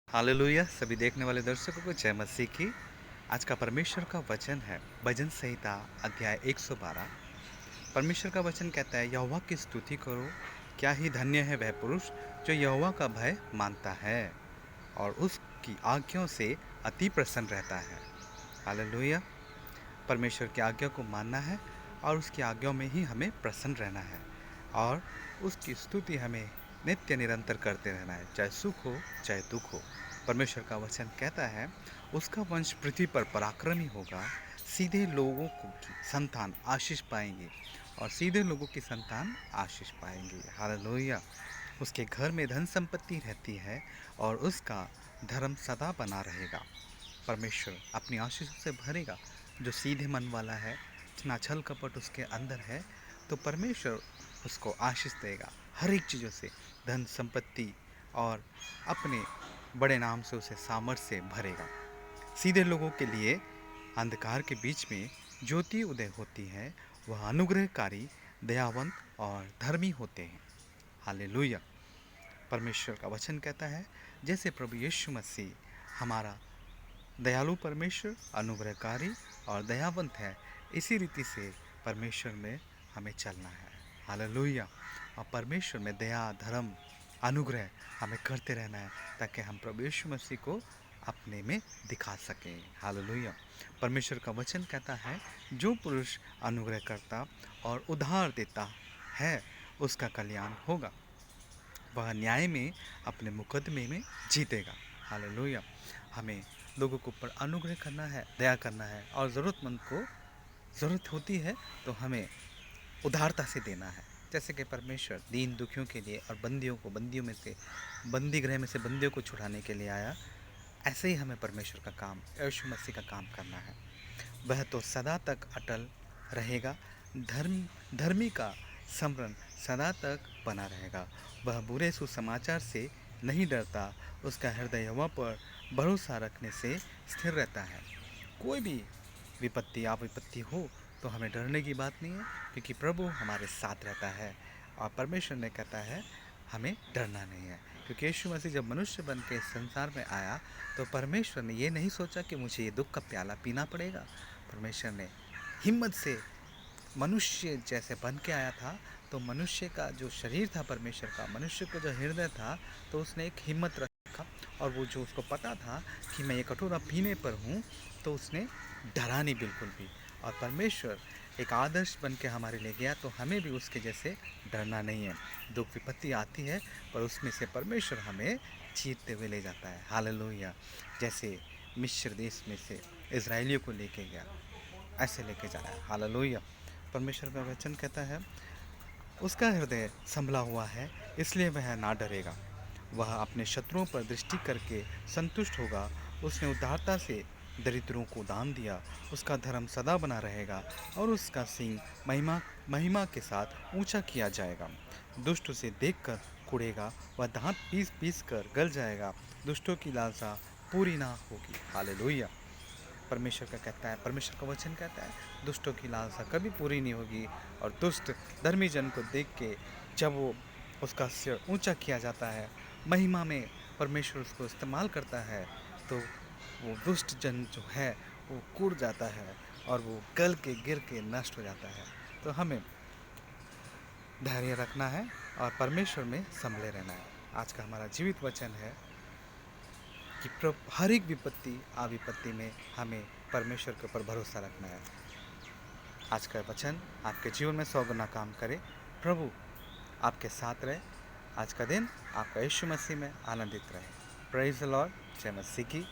Hallelujah सभी देखने वाले दर्शकों को जय मसीह की। आज का परमेश्वर का वचन है भजन संहिता अध्याय 112। परमेश्वर का वचन कहता है, यहोवा की स्तुति करो, क्या ही धन्य है वह पुरुष जो यहोवा का भय मानता है और उसकी आज्ञाओं से अति प्रसन्न रहता है। हालेलुया। परमेश्वर की आज्ञा को मानना है और उसकी आज्ञाओं में ही हमें प्रसन्न रहना है और उसकी स्तुति हमें नित्य निरंतर करते रहना है, चाहे सुख हो चाहे दुख हो। परमेश्वर का वचन कहता है, उसका वंश पृथ्वी पर पराक्रमी होगा, सीधे लोगों की संतान आशीष पाएंगे और सीधे लोगों की संतान आशीष पाएंगे। हालेलुया। उसके घर में धन संपत्ति रहती है और उसका धर्म सदा बना रहेगा। परमेश्वर अपनी आशीषों से भरेगा। जो सीधे मन वाला है, ना छल कपट उसके अंदर है, तो परमेश्वर उसको आशीष देगा हर एक चीज़ों से, धन संपत्ति और अपने बड़े नाम से उसे सामर्थ्य से भरेगा। सीधे लोगों के लिए अंधकार के बीच में ज्योति उदय होती है, वह अनुग्रहकारी, दयावंत और धर्मी होते हैं। हालेलुया। परमेश्वर का वचन कहता है, जैसे प्रभु यीशु मसीह हमारा दयालु परमेश्वर, अनुग्रहकारी और दयावंत है, इसी रीति से परमेश्वर में हमें चलना है। हालेलुया। और परमेश्वर में दया, धर्म, अनुग्रह हमें करते रहना है ताकि हम प्रभु यीशु मसीह को अपने में दिखा सकें। हालेलुया। परमेश्वर का वचन कहता है, जो पुरुष अनुग्रह करता और उधार देता है उसका कल्याण होगा, वह न्याय में अपने मुकदमे में जीतेगा। हालेलुया। हमें लोगों के ऊपर अनुग्रह करना है, दया करना है और ज़रूरतमंद को ज़रूरत होती है तो हमें उदारता से देना है। जैसे कि परमेश्वर दीन दुखियों के लिए और बंदियों को बंदियों में से बंदी गृह में से बंदियों को छुड़ाने के लिए आया, ऐसे ही हमें परमेश्वर का काम, यीशु मसीह का काम करना है। वह तो सदा तक अटल रहेगा, धर्मी का स्मरण सदा तक बना रहेगा। वह बुरे सुसमाचार से नहीं डरता, उसका हृदय यहोवा पर भरोसा रखने से स्थिर रहता है। कोई भी विपत्ति या विपत्ति हो तो हमें डरने की बात नहीं है, क्योंकि प्रभु हमारे साथ रहता है। और परमेश्वर ने कहता है हमें डरना नहीं है, क्योंकि यीशु मसीह जब मनुष्य बन के संसार में आया तो परमेश्वर ने ये नहीं सोचा कि मुझे ये दुख का प्याला पीना पड़ेगा। परमेश्वर ने हिम्मत से मनुष्य जैसे बन के आया था, तो मनुष्य का जो शरीर था, परमेश्वर का मनुष्य को जो हृदय था, तो उसने एक हिम्मत रखा और वो जो उसको पता था कि मैं ये कटोरा पीने पर हूँ, तो उसने डरा नहीं बिल्कुल भी। और परमेश्वर एक आदर्श बन के हमारे लिए गया, तो हमें भी उसके जैसे डरना नहीं है। दुख विपत्ति आती है पर उसमें से परमेश्वर हमें जीतते हुए ले जाता है। हालेलुया। जैसे मिस्र देश में से इजराइलियों को लेके गया, ऐसे लेके जा रहा है। हालेलुया। परमेश्वर का वचन कहता है, उसका हृदय संभला हुआ है इसलिए वह ना डरेगा। वह अपने शत्रुओं पर दृष्टि करके संतुष्ट होगा। उसने उदारता से दरिद्रों को दान दिया, उसका धर्म सदा बना रहेगा और उसका सिंह महिमा महिमा के साथ ऊंचा किया जाएगा। दुष्ट उसे देखकर कुड़ेगा, वह दांत पीस पीस कर गल जाएगा, दुष्टों की लालसा पूरी ना होगी। हालेलुया। परमेश्वर का कहता है, परमेश्वर का वचन कहता है, दुष्टों की लालसा कभी पूरी नहीं होगी। और दुष्ट धर्मी जन को देख के जब वो उसका सिर ऊंचा किया जाता है, महिमा में परमेश्वर उसको इस्तेमाल करता है, तो वो दुष्ट जन जो है वो कूद जाता है और वो गल के गिर के नष्ट हो जाता है। तो हमें धैर्य रखना है और परमेश्वर में संभले रहना है। आज का हमारा जीवित वचन है कि हर एक विपत्ति विपत्ति में हमें परमेश्वर के ऊपर भरोसा रखना है। आज का वचन आपके जीवन में 100 गुना काम करे। प्रभु आपके साथ रहे। आज का दिन आपका यीशु मसीह में आनंदित रहे। Praise the Lord. जय मसीह की।